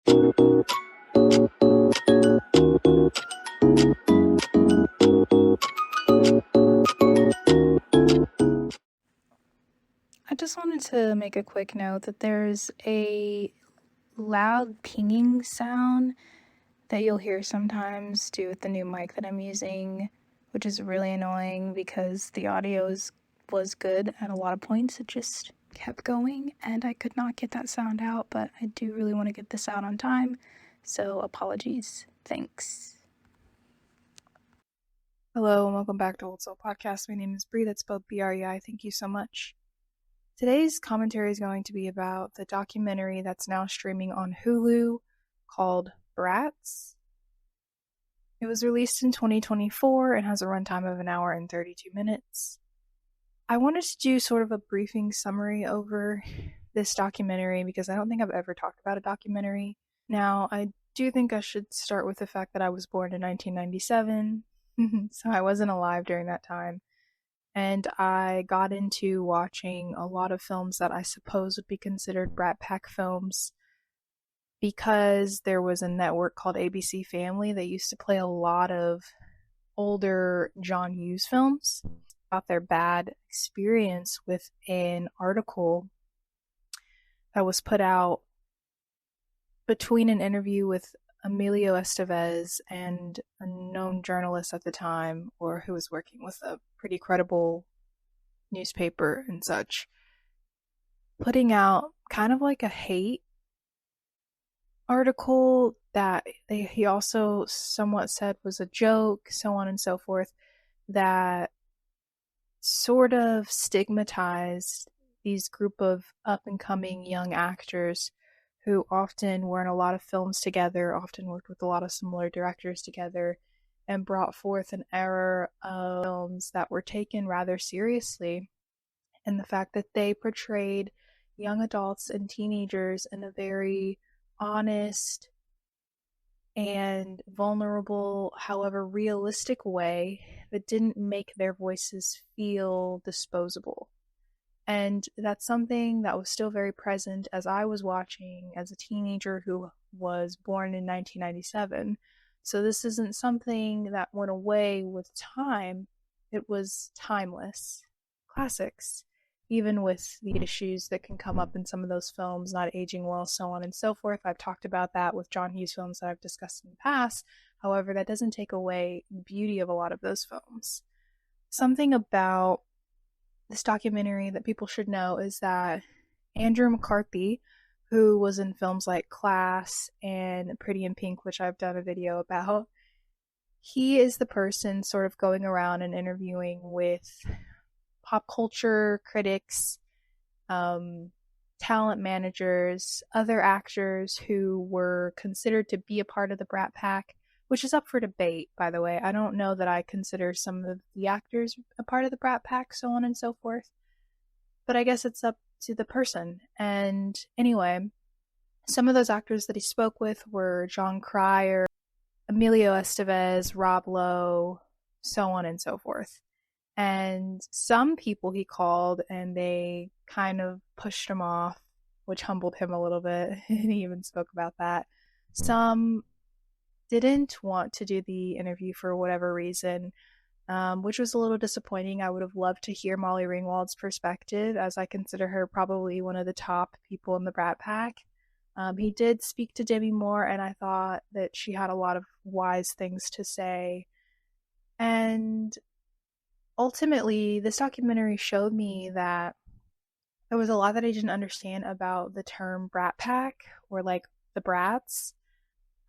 I just wanted to make a quick note that there's a loud pinging sound that you'll hear sometimes due with the new mic that I'm using, which is really annoying because the audio was good at a lot of points. It just kept going and I could not get that sound out, but I do really want to get this out on time, so apologies. Thanks. Hello and welcome back to Old Soul Podcast. My name is Bree, that's spelled B-R-E-I. Thank you so much. Today's commentary is going to be about the documentary that's now streaming on Hulu called Brats. It was released in 2024 and has a runtime of 1 hour and 32 minutes. I wanted to do sort of a briefing summary over this documentary because I don't think I've ever talked about a documentary. Now, I do think I should start with the fact that I was born in 1997, so I wasn't alive during that time. And I got into watching a lot of films that I suppose would be considered Brat Pack films because there was a network called ABC Family that used to play a lot of older John Hughes films about their bad experience with an article that was put out between an interview with Emilio Estevez and a known journalist at the time, or who was working with a pretty credible newspaper and such, putting out kind of like a hate article that he also somewhat said was a joke, so on and so forth, that sort of stigmatized these group of up-and-coming young actors who often were in a lot of films together, often worked with a lot of similar directors together, and brought forth an era of films that were taken rather seriously. And the fact that they portrayed young adults and teenagers in a very honest and vulnerable, however realistic way that didn't make their voices feel disposable. And that's something that was still very present as I was watching as a teenager who was born in 1997. So this isn't something that went away with time. It was timeless. Classics. Even with the issues that can come up in some of those films, not aging well, so on and so forth. I've talked about that with John Hughes films that I've discussed in the past. However, that doesn't take away the beauty of a lot of those films. Something about this documentary that people should know is that Andrew McCarthy, who was in films like Class and Pretty in Pink, which I've done a video about, he is the person sort of going around and interviewing with pop culture critics, talent managers, other actors who were considered to be a part of the Brat Pack, which is up for debate, by the way. I don't know that I consider some of the actors a part of the Brat Pack, so on and so forth. But I guess it's up to the person. And anyway, some of those actors that he spoke with were John Cryer, Emilio Estevez, Rob Lowe, so on and so forth. And some people he called and they kind of pushed him off, which humbled him a little bit. And he even spoke about that. Some didn't want to do the interview for whatever reason, which was a little disappointing. I would have loved to hear Molly Ringwald's perspective, as I consider her probably one of the top people in the Brat Pack. He did speak to Demi more, and I thought that she had a lot of wise things to say. And ultimately, this documentary showed me that there was a lot that I didn't understand about the term Brat Pack, or like the Brats.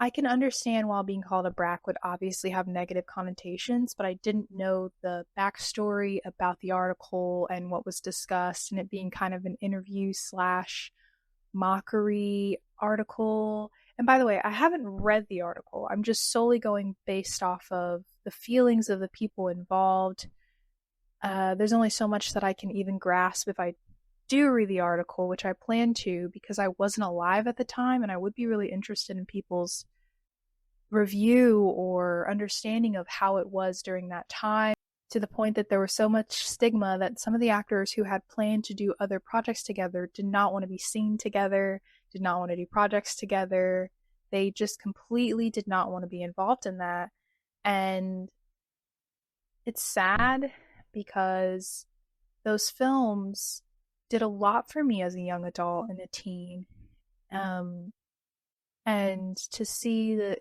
I can understand why being called a brat would obviously have negative connotations, but I didn't know the backstory about the article and what was discussed, and it being kind of an interview / mockery article. And by the way, I haven't read the article. I'm just solely going based off of the feelings of the people involved. There's only so much that I can even grasp if I do read the article, which I plan to because I wasn't alive at the time, and I would be really interested in people's review or understanding of how it was during that time, to the point that there was so much stigma that some of the actors who had planned to do other projects together did not want to be seen together, did not want to do projects together, They just completely did not want to be involved in that. And it's sad because those films did a lot for me as a young adult and a teen. Um, and to see that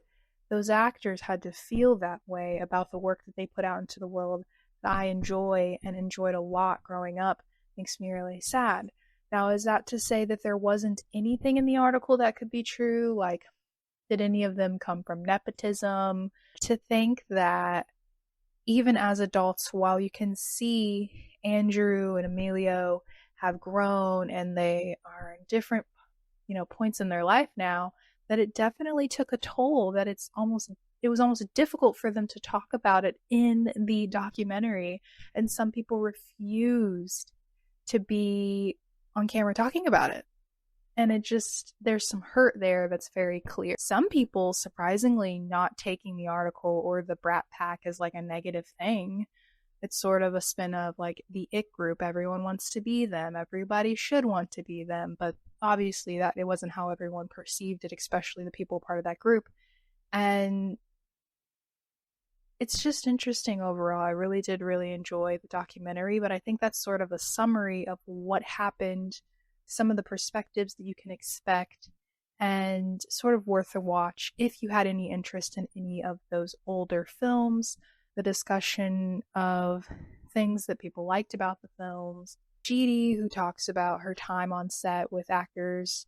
those actors had to feel that way about the work that they put out into the world that I enjoy and enjoyed a lot growing up makes me really sad. Now, is that to say that there wasn't anything in the article that could be true? Like, did any of them come from nepotism? To think that even as adults, while you can see Andrew and Emilio have grown and they are in different, points in their life now, that it definitely took a toll, that it was almost difficult for them to talk about it in the documentary, and some people refused to be on camera talking about it. And there's some hurt there that's very clear. Some people, surprisingly, not taking the article or the Brat Pack as like a negative thing. It's sort of a spin of like the it group. Everyone wants to be them. Everybody should want to be them. But obviously that it wasn't how everyone perceived it, especially the people part of that group. And it's just interesting overall. I really did enjoy the documentary, but I think that's sort of a summary of what happened, some of the perspectives that you can expect, and sort of worth a watch if you had any interest in any of those older films, the discussion of things that people liked about the films. Sheedy, who talks about her time on set with actors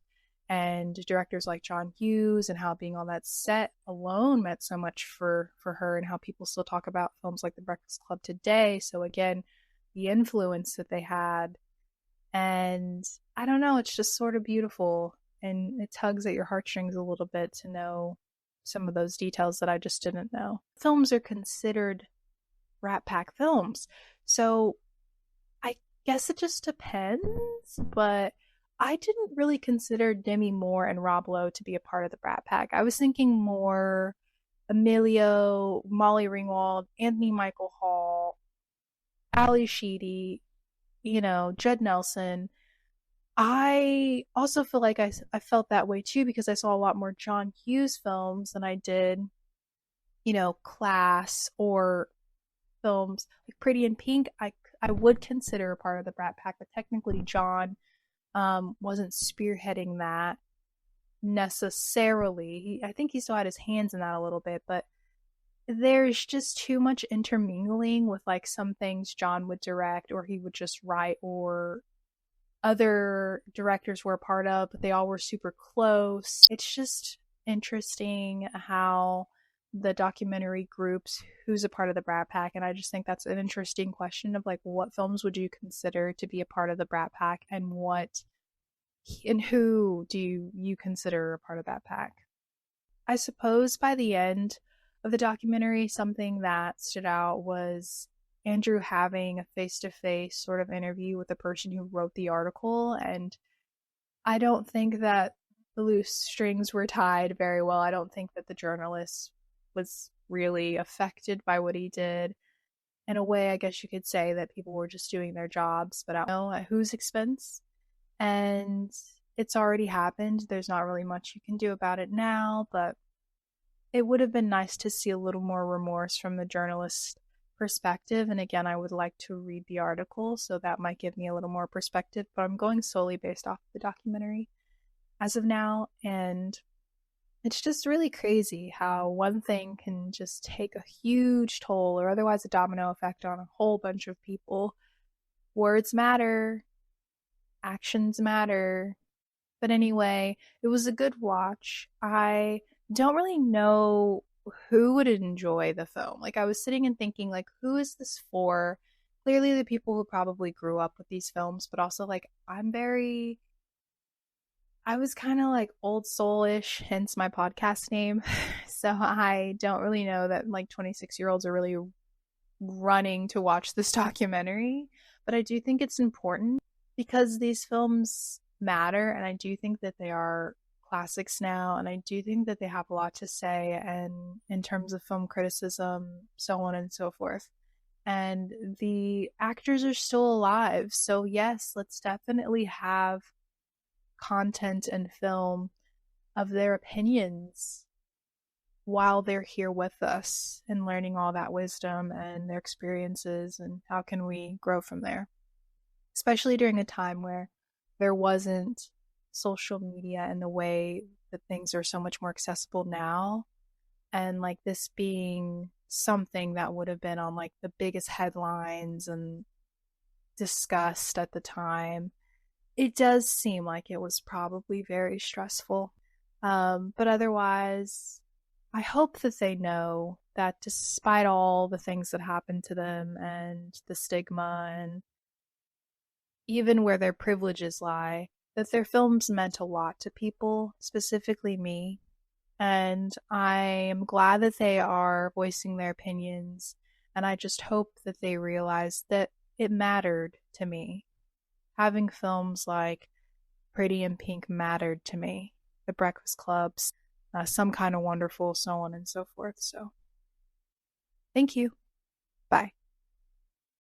and directors like John Hughes, and how being on that set alone meant so much for her, and how people still talk about films like The Breakfast Club today. So again, the influence that they had. And I don't know, it's just sort of beautiful, and it tugs at your heartstrings a little bit to know some of those details that I just didn't know. Films are considered Rat Pack films, so I guess it just depends, but I didn't really consider Demi Moore and Rob Lowe to be a part of the Brat Pack. I was thinking more Emilio, Molly Ringwald, Anthony Michael Hall, Ali Sheedy, Judd Nelson. I also feel like I felt that way too because I saw a lot more John Hughes films than I did, Class or films like Pretty in Pink. I would consider a part of the Brat Pack, but technically John wasn't spearheading that necessarily. I think he still had his hands in that a little bit, but there's just too much intermingling with like some things John would direct or he would just write, or other directors were a part of, but they all were super close. It's just interesting how the documentary groups who's a part of the Brat Pack, and I just think that's an interesting question of like, what films would you consider to be a part of the Brat Pack, and who do you consider a part of that pack? I suppose by the end of the documentary, something that stood out was Andrew having a face-to-face sort of interview with the person who wrote the article, and I don't think that the loose strings were tied very well. I don't think that the journalist was really affected by what he did. In a way, I guess you could say that people were just doing their jobs, but I don't know at whose expense. And it's already happened. There's not really much you can do about it now, but it would have been nice to see a little more remorse from the journalist's perspective. And again, I would like to read the article, so that might give me a little more perspective, but I'm going solely based off the documentary as of now. And it's just really crazy how one thing can just take a huge toll, or otherwise a domino effect on a whole bunch of people. Words matter, actions matter. But anyway, it was a good watch. I don't really know who would enjoy the film. Like, I was sitting and thinking, like, who is this for? Clearly the people who probably grew up with these films, but also, like, I was kind of like old soul-ish, hence my podcast name. So I don't really know that like 26-year-olds are really running to watch this documentary. But I do think it's important because these films matter, and I do think that they are classics now, and I do think that they have a lot to say, and in terms of film criticism, so on and so forth. And the actors are still alive, so yes, let's definitely have content and film of their opinions while they're here with us and learning all that wisdom and their experiences, and how can we grow from there, especially during a time where there wasn't social media in the way that things are so much more accessible now. And like this being something that would have been on like the biggest headlines and discussed at the time, it does seem like it was probably very stressful. But otherwise, I hope that they know that despite all the things that happened to them and the stigma and even where their privileges lie, that their films meant a lot to people, specifically me. And I am glad that they are voicing their opinions, and I just hope that they realize that it mattered to me. Having films like Pretty in Pink mattered to me. The Breakfast Clubs, Some Kind of Wonderful, so on and so forth. So, thank you. Bye.